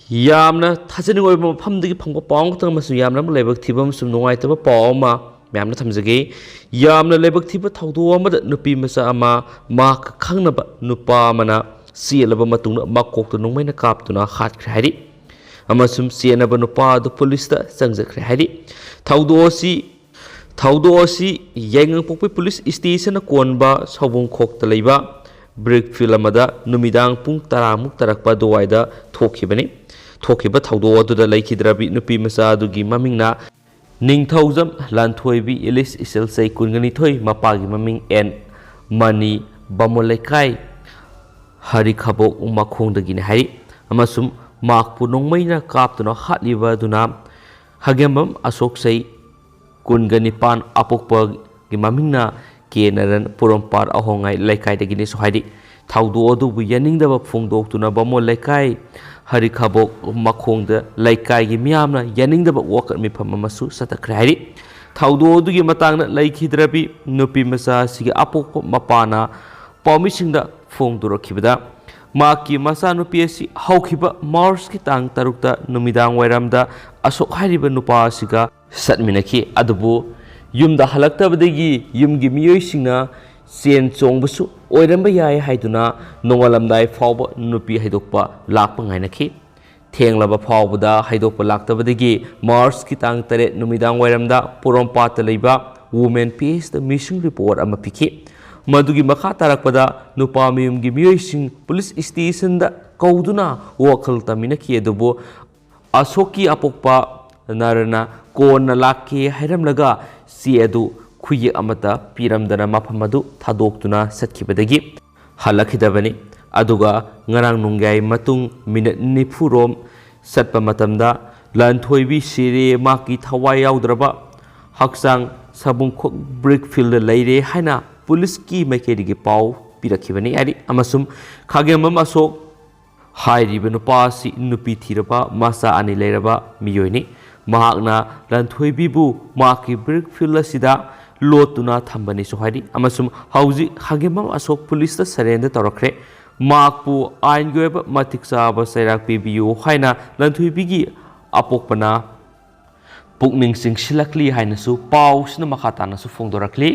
ꯌꯥꯝꯅ ꯊꯥꯖꯅꯤꯡ ꯑꯣꯏꯕ ꯃꯐꯝꯗꯒꯤ ꯐꯪꯕ ꯄꯥꯎ ꯈꯛꯇꯪ ꯌꯥꯝꯅ ꯂꯥꯏꯕꯛ ꯊꯤꯕ ꯑꯃꯁꯨꯡ ꯅꯨꯡꯉꯥꯏꯇꯕ ꯄꯥꯎ ꯑꯃ ꯃꯌꯥꯝꯅ ꯊꯝꯖꯒꯦ ꯌꯥꯝꯅ ꯂꯥꯏꯕꯛ ꯊꯤꯕ ꯊꯧꯗꯣꯛ ꯑꯃꯗ ꯅꯨꯄꯤ ꯃꯆꯥ ꯑꯃ ꯃꯍꯥꯛꯀ ꯈꯪꯅꯕ ꯅꯨꯄꯥ ꯑꯃꯅ ꯆꯦꯜꯂꯕ ꯃꯇꯨꯡꯗ ꯃꯀꯣꯛꯇ ꯅꯣꯡꯃꯩꯅ ꯀꯥꯞꯇꯨꯅ ꯍꯥꯠꯈ꯭ꯔꯦ ꯍꯥꯏꯔꯤ ꯑꯃꯁꯨꯡ ꯆꯦꯟꯅꯕ ꯅꯨꯄꯥ ꯑꯗꯨ ꯄꯨꯂꯤꯁꯇ ꯆꯪꯖꯈ꯭ꯔꯦ ꯍꯥꯏꯔꯤ ꯊꯧꯗꯣꯛ ꯑꯁꯤ ꯌꯥꯏꯉꯪꯄꯣꯛꯄꯤ ꯄꯨꯂꯤꯁ ꯁ꯭ꯇꯦꯁꯟꯅ ꯀꯣꯟꯕ ꯁꯥꯎꯕꯨꯡꯈꯣꯛꯇ ꯂꯩꯕ ꯕ꯭ꯔꯤꯛ ꯐꯤꯜ ꯑꯃꯗ ꯅꯨꯃꯤꯗꯥꯡ ꯄꯨꯡ 10 ꯇꯥꯔꯛꯄ ꯑꯗꯨꯋꯥꯏꯗ ꯊꯣꯛꯈꯤꯕꯅꯤ ꯊꯣꯛꯈꯤꯕ ꯊꯧꯗꯣꯛ ꯑꯗꯨꯗ ꯂꯩꯈꯤꯗ꯭ꯔꯕꯤ ꯅꯨꯄꯤ ꯃꯆꯥ ꯑꯗꯨꯒꯤ ꯃꯃꯤꯡꯅ ꯅꯤꯡꯊꯧꯖꯝ ꯂꯥꯟꯊꯣꯏꯕꯤ ꯏꯂꯤꯁ ꯏꯆꯦꯜꯆꯩ 22 ꯃꯄꯥꯒꯤ ꯃꯃꯤꯡ ꯑꯦꯟ ꯃꯅꯤ ꯕꯥꯃꯣꯟ ꯂꯩꯀꯥꯏ ꯍꯔꯤꯈꯥꯕꯣꯛ ꯃꯈꯣꯡꯗꯒꯤꯅꯤ ꯍꯥꯏꯔꯤ ꯑꯃꯁꯨꯡ ꯃꯍꯥꯛꯄꯨ ꯅꯣꯡꯃꯩꯅ ꯀꯥꯞꯇꯨꯅ ꯍꯥꯠꯂꯤꯕ ꯑꯗꯨꯅ ꯍꯒꯦꯝꯕꯝ ꯑꯁꯣꯛꯆꯩ 29 ꯑꯄꯣꯛꯄꯒꯤ ꯃꯃꯤꯡꯅ ꯀꯦꯅꯔꯟ ꯄꯣꯔꯣꯝꯄꯥꯠ ꯑꯍꯣꯡꯉꯥꯏ ꯂꯩꯀꯥꯏꯗꯒꯤꯅꯤꯁꯨ ꯍꯥꯏꯔꯤ ꯊꯧꯗꯣꯛ ꯑꯗꯨꯕꯨ ꯌꯥꯅꯤꯡꯗꯕ ꯐꯣꯡꯗꯣꯛꯇꯨꯅ ꯕꯥꯃꯣꯟ ꯂꯩꯀꯥꯏ ꯍꯔꯤꯈꯥꯕꯣꯛ ꯃꯈꯣꯡꯗ ꯂꯩꯀꯥꯏꯒꯤ ꯃꯤꯌꯥꯝꯅ ꯌꯥꯅꯤꯡꯗꯕ ꯋꯥꯀꯠ ꯃꯤꯐꯝ ꯑꯃꯁꯨ ꯆꯠꯊꯈ꯭ꯔꯦ ꯍꯥꯏꯔꯤ ꯊꯧꯗꯣꯛ ꯑꯗꯨꯒꯤ ꯃꯇꯥꯡꯗ ꯂꯩꯈꯤꯗ꯭ꯔꯕꯤ ꯅꯨꯄꯤ ꯃꯆꯥ ꯑꯁꯤꯒꯤ ꯑꯄꯣꯛꯄ ꯃꯄꯥꯅ ꯄꯥꯎꯃꯤꯁꯤꯡꯗ ꯐꯣꯡꯗꯣꯔꯛꯈꯤꯕꯗ ꯃꯍꯥꯛꯀꯤ ꯃꯆꯥꯅꯨꯄꯤ ꯑꯁꯤ ꯍꯧꯈꯤꯕ ꯃꯥꯔꯆꯀꯤ ꯇꯥꯡ 6ꯇ ꯅꯨꯃꯤꯗꯥꯡ ꯋꯥꯏꯔꯝꯗ ꯑꯁꯣꯛ ꯍꯥꯏꯔꯤꯕ ꯅꯨꯄꯥ ꯑꯁꯤꯒ ꯆꯠꯃꯤꯟꯅꯈꯤ ꯑꯗꯨꯕꯨ ꯌꯨꯝꯗ ꯍꯜꯂꯛꯇꯕꯗꯒꯤ ꯌꯨꯝꯒꯤ ꯃꯤꯑꯣꯏꯁꯤꯡꯅ ꯆꯦꯟ ꯆꯣꯡꯕꯁꯨ ꯑꯣꯏꯔꯝꯕ ꯌꯥꯏ ꯍꯥꯏꯗꯨꯅ ꯅꯣꯡꯉꯥꯜꯂꯝꯗꯥꯏ ꯐꯥꯎꯕ ꯅꯨꯄꯤ ꯍꯩꯗꯣꯛꯄ ꯂꯥꯛꯄ ꯉꯥꯏꯅꯈꯤ ꯊꯦꯡꯂꯕ ꯐꯥꯎꯕꯗ ꯍꯩꯗꯣꯛꯄ ꯂꯥꯛꯇꯕꯗꯒꯤ ꯃꯥꯔꯆꯀꯤ ꯇꯥꯡ 9 ꯅꯨꯃꯤꯗꯥꯡ ꯋꯥꯏꯔꯝꯗ ꯄꯣꯔꯣꯝꯄꯥꯠꯇ ꯂꯩꯕ ꯋꯨꯃꯦꯟ ꯄꯤꯁꯇ ꯃꯤꯁꯤꯡ ꯔꯤꯄꯣꯔꯠ ꯑꯃ ꯄꯤꯈꯤ ꯃꯗꯨꯒꯤ ꯃꯈꯥ ꯇꯥꯔꯛꯄꯗ ꯅꯨꯄꯥ ꯃꯌꯨꯝꯒꯤ ꯃꯤꯑꯣꯏꯁꯤꯡ ꯄꯨꯂꯤꯁ ꯁ꯭ꯇꯦꯁꯟꯗ ꯀꯧꯗꯨꯅ ꯋꯥꯈꯜ ꯇꯝꯃꯤꯟꯅꯈꯤ ꯑꯗꯨꯕꯨ ꯑꯁꯣꯛꯀꯤ ꯑꯄꯣꯛꯄ ꯅꯔꯅ ꯀꯣꯟꯅ ꯂꯥꯛꯀꯦ ꯍꯥꯏꯔꯝꯂꯒ ꯆꯦ ꯑꯗꯨ ꯈꯨꯌꯦꯛ ꯑꯃꯠꯇ ꯄꯤꯔꯝꯗꯅ ꯃꯐꯝ ꯑꯗꯨ ꯊꯥꯗꯣꯛꯇꯨꯅ ꯆꯠꯈꯤꯕꯗꯒꯤ ꯍꯜꯂꯛꯈꯤꯗꯕꯅꯤ ꯑꯗꯨꯒ ꯉꯔꯥꯡ ꯅꯣꯡꯌꯥꯏ ꯃꯇꯨꯡ ꯃꯤꯅꯠ 40 ꯔꯣꯝ ꯆꯠꯄ ꯃꯇꯝꯗ ꯂꯥꯟꯊꯣꯏꯕꯤ ꯁꯤꯔꯦ ꯃꯍꯥꯛꯀꯤ ꯊꯋꯥꯏ ꯌꯥꯎꯗ꯭ꯔꯕ ꯍꯛꯆꯥꯡ ꯁꯥꯕꯨꯡꯈꯣꯛ ꯕ꯭ꯔꯤꯛ ꯐꯤꯜꯗ ꯂꯩꯔꯦ ꯍꯥꯏꯅ ꯄꯨꯂꯤꯁꯀꯤ ꯃꯥꯏꯀꯩꯗꯒꯤ ꯄꯥꯎ ꯄꯤꯔꯛꯈꯤꯕꯅꯤ ꯍꯥꯏꯔꯤ ꯑꯃꯁꯨꯡ ꯈꯥꯒꯦꯝꯕꯝ ꯑꯁꯣꯛ ꯍꯥꯏꯔꯤꯕ ꯅꯨꯄꯥ ꯑꯁꯤ ꯅꯨꯄꯤ ꯊꯤꯔꯕ ꯃꯆꯥ 2 ꯂꯩꯔꯕ ꯃꯤꯑꯣꯏꯅꯤ ꯃꯍꯥꯛꯅ ꯂꯥꯟꯊꯣꯏꯕꯤꯕꯨ ꯃꯍꯥꯛꯀꯤ ꯕ꯭ꯔꯤꯛ ꯐꯤꯜ ꯑꯁꯤꯗ ꯂꯣꯠꯇꯨꯅ ꯊꯝꯕꯅꯤꯁꯨ ꯍꯥꯏꯔꯤ ꯑꯃꯁꯨꯡ ꯍꯧꯖꯤꯛ ꯈꯥꯒꯦꯝꯕꯝ ꯑꯁꯣꯛ ꯄꯨꯂꯤꯁꯇ ꯁꯔꯦꯟꯗꯔ ꯇꯧꯔꯛꯈ꯭रे ꯃꯍꯥꯛꯄꯨ ꯑꯥꯏꯟꯒꯤ ꯑꯣꯏꯕ ꯃꯇꯤꯛ ꯆꯥꯕ ꯆꯩꯔꯥꯛ ꯄꯤꯕꯤꯌꯨ ꯍꯥꯏꯅ ꯂꯥꯟꯊꯣꯏꯕꯤꯒꯤ ꯑꯄꯣꯛꯄꯅ ꯄꯨꯛꯅꯤꯡ ꯆꯤꯡꯁꯤꯜꯂꯛꯂꯤ ꯍꯥꯏꯅꯁꯨ ꯄꯥꯎꯁꯤꯅ ꯃꯈꯥ ꯇꯥꯅꯁꯨ ꯐꯣꯡꯗꯣꯔꯛꯂꯤ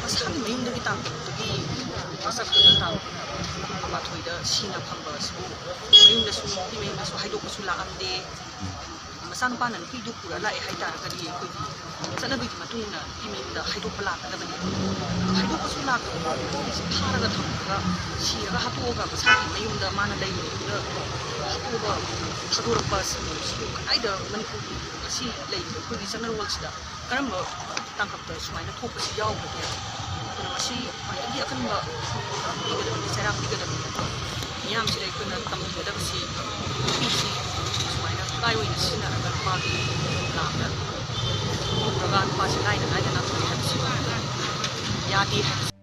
ꯃꯁꯥꯒꯤ ꯃꯌꯨꯝꯗꯒꯤ ꯇꯥꯡꯊꯣꯛꯄꯒꯤ ꯃꯁꯛꯇꯨꯗ ꯇꯥꯡ 12ꯗ ꯁꯤꯅ ꯐꯪꯕ ꯑꯁꯤꯕꯨ ꯃꯌꯨꯝꯗꯁꯨ ꯅꯨꯄꯤ ꯃꯌꯨꯝꯗꯁꯨ ꯍꯥꯏꯗꯣꯛꯄꯁꯨ ꯂꯥꯛꯑꯝꯗꯦ ꯃꯆꯥꯅꯨꯄꯥꯅ ꯅꯨꯄꯤꯗꯨ ꯄꯨꯔ ꯂꯥꯛꯑꯦ ꯍꯥꯏꯇꯥꯔꯒꯗꯤ ꯑꯩꯈꯣꯏꯒꯤ ꯆꯠꯅꯕꯤꯒꯤ ꯃꯇꯨꯡ ꯏꯟꯅ ꯅꯨꯄꯤ ꯃꯌꯨꯝꯗ ꯍꯥꯏꯗꯣꯛꯄ ꯂꯥꯛꯀꯗꯕꯅꯤ ꯍꯥꯏꯗꯣꯛꯄꯁꯨ ꯂꯥꯛꯇꯕ ꯅꯨꯄꯤꯁꯤ ꯐꯥꯔꯒ ꯊꯝꯃꯒ ꯁꯤꯔꯒ ꯍꯥꯠꯇꯣꯛꯑꯒ ꯃꯁꯥꯒꯤ ꯃꯌꯨꯝꯗ ꯃꯥꯅ ꯂꯩꯔꯤꯕꯗꯨꯗ ꯍꯥꯠꯇꯣꯛꯑꯒ ꯊꯥꯗꯣꯔꯛꯄ ꯑꯁꯤꯕꯨ ꯀꯗꯥꯏꯗ ꯃꯅꯤꯄꯨꯔꯒꯤ ꯑꯁꯤ ꯂꯩꯔꯤꯕ ꯑꯩꯈꯣꯏꯒꯤ ꯆꯠꯅꯔꯣꯜꯁꯤꯗ ꯀꯔꯝꯕ ꯇꯥꯡꯀꯛꯇ ꯁꯨꯃꯥꯏꯅ ꯊꯣꯛꯄꯁꯤ ꯌꯥꯎꯕꯒꯦ ꯑꯗꯨꯅ ꯃꯁꯤ ꯈ꯭ꯋꯥꯏꯗꯒꯤ ꯑꯀꯟꯕ ꯄꯤꯒꯗꯕꯅꯤ ꯆꯩꯔꯥꯛ ꯄꯤꯒꯗꯕꯅꯤ ꯃꯤꯌꯥꯝꯁꯤꯗ ꯑꯩꯈꯣꯏꯅ ꯇꯝꯕꯤꯒꯗꯕꯁꯤ ꯅꯨꯄꯤꯁꯤ ꯁꯨꯃꯥꯏꯅ ꯈꯨꯠꯂꯥꯏ ꯑꯣꯏꯅ ꯁꯤꯖꯤꯟꯅꯔꯒ ꯅꯨꯄꯥꯒꯤ ꯂꯥꯡꯗ ꯄꯨꯔꯒ ꯅꯨꯄꯥꯁꯤ ꯂꯥꯏꯅ ꯅꯥꯊꯣꯛꯑꯦ ꯍꯥꯏꯕꯁꯤ ꯌꯥꯗꯦ ꯍꯥꯏꯕꯁꯤ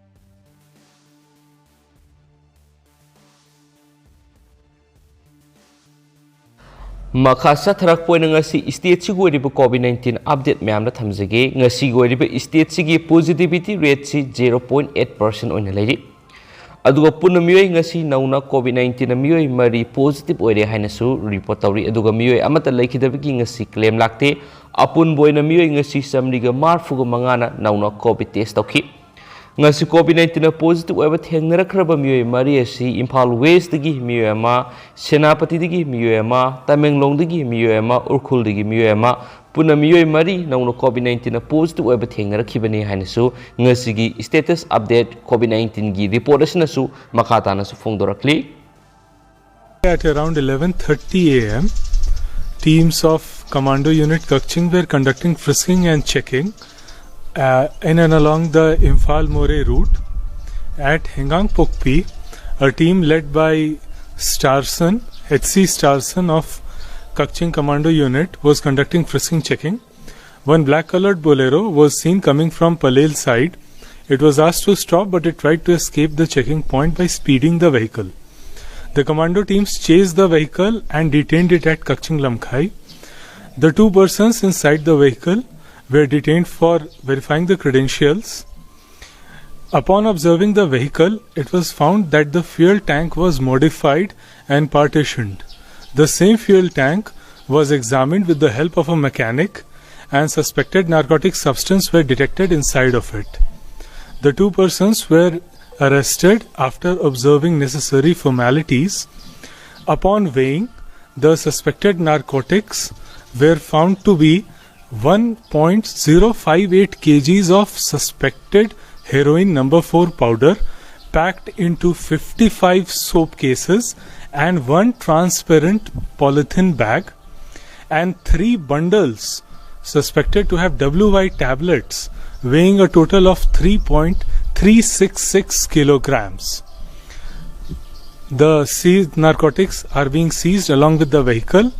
ꯃꯈꯥ ꯆꯠꯊꯔꯛꯄ ꯑꯣꯏꯅ ꯉꯁꯤ ꯁ꯭ꯇꯦꯠꯁꯤꯒꯤ ꯑꯣꯏꯔꯤꯕ COVID-19 ꯑꯞꯗꯦꯠ ꯃꯌꯥꯝꯅ ꯊꯝꯖꯒꯦ ꯉꯁꯤꯒꯤ ꯑꯣꯏꯔꯤꯕ ꯁ꯭ꯇꯦꯠꯁꯤꯒꯤ ꯄꯣꯖꯤꯇꯤꯚꯤꯇꯤ ꯔꯦꯠꯁꯤ 0.8% ꯑꯣꯏꯅ ꯂꯩꯔꯤ ꯑꯗꯨꯒ ꯄꯨꯟꯅ ꯃꯤꯑꯣꯏ ꯉꯁꯤ ꯅꯧꯅ COVID-19 ꯃꯤꯑꯣꯏ 3 ꯄꯣꯖꯤꯇꯤꯚ ꯑꯣꯏꯔꯦ ꯍꯥꯏꯅꯁꯨ ꯔꯤꯄꯣꯔꯠ ꯇꯧꯔꯤ ꯑꯗꯨꯒ ꯃꯤꯑꯣꯏ ꯑꯃꯠꯇ ꯂꯩꯈꯤꯗꯕꯒꯤ ꯉꯁꯤ ꯀ꯭ꯂꯦꯝ ꯂꯥꯛꯇꯦ ꯑꯄꯨꯟꯕ ꯑꯣꯏꯅ ꯃꯤꯑꯣꯏ ꯉꯁꯤ 145ꯅ ꯅꯧꯅ COVID ꯇꯦꯁ ꯇꯧꯈꯤ ngasi COVID-19 positive oiba thengnarakhraba miyoi mari asi Imphal West dagi miyoi ama Senapati dagi miyoi ama Tamenglong dagi miyoi ama Urkhul dagi miyoi ama puna miyoi mari nauna COVID-19 positive oiba thengnarakibani hainasu ngasi gi status update COVID-19 gi report asinasu makata nasu phongdorakli. At around 11:30 a.m. teams of Commando Unit Kakching were conducting frisking and checking in and along the Imphal More route. At Hengang Pokpi, a team led by Starson, HC Starson of Kakching Commando Unit was conducting frisking checking. One black colored bolero was seen coming from Palel side. It was asked to stop, but it tried to escape the checking point by speeding the vehicle. The commando teams chased the vehicle and detained it at Kakching Lamkhai. The 2 persons inside the vehicle were detained for verifying the credentials. Upon observing the vehicle, it was found that the fuel tank was modified and partitioned. The same fuel tank was examined with the help of a mechanic, and suspected narcotic substance were detected inside of it. The 2 persons were arrested after observing necessary formalities. Upon weighing, the suspected narcotics were found to be 1.058 kgs of suspected heroin number 4 powder packed into 55 soap cases and 1 transparent polythene bag, and 3 bundles suspected to have WY tablets weighing a total of 3.366 kilograms. The seized narcotics are being seized along with the vehicle,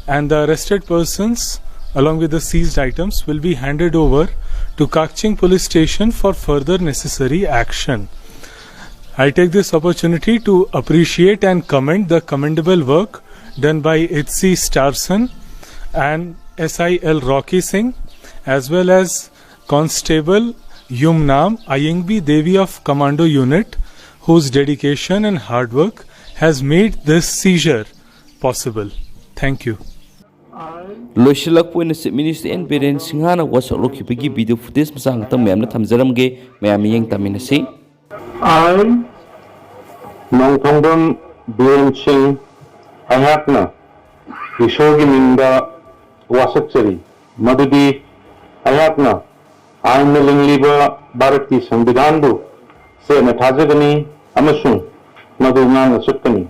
and the arrested persons along with the seized items will be handed over to Kakching police station for further necessary action. I take this opportunity to appreciate and commend the commendable work done by H.C. Starson and S.I.L. Rocky Singh, as well as Constable Yumnam Ayingbi Devi of Commando Unit, whose dedication and hard work has made this seizure possible. Thank you. Loisilak point Chief Minister and Biren Singhana was occupying video footage masang tam mayam na thamjaramge mayam yeng taminasi. I Nongmeina Biren Singh ayakna Ishogi Minda wasakchari madudi ayakna aina lingliba Bharati Samvidhandu se na thajagani amasung madu ngang asukani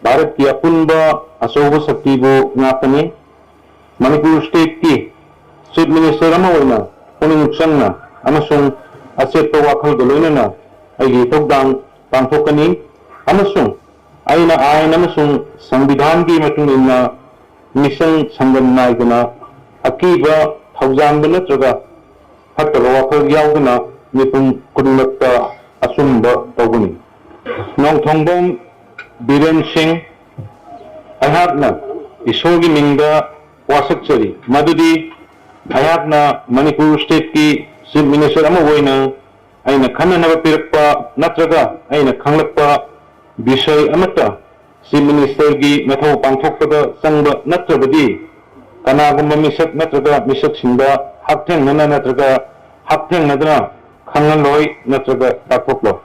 Bharat ki apunba asoba saktibu ngakani Manipur State ki Chief Minister amawana puning changna amasung asetpa wakhal galoinana aigi tokdang pangthokani amasung aina amasung Samvidhan ki matungina mission sangan naigana akiba thawjamba natraga hattaba wakhal yaugana mipum kudulakta asumba tawgani Nongmeina Biren Singh ayakna Ishogi Minda wasakchari madudi ayakna Manipur State ki Chief Minister ama woina aina khananaba pirakpa natraga aina khanglakpa bishay amata Chief Minister gi mathau pangthokpada sangba natrabadi kanagumba misak natraga misak singda haktheng nana natraga haktheng nadana khangaloi natraga takthoklo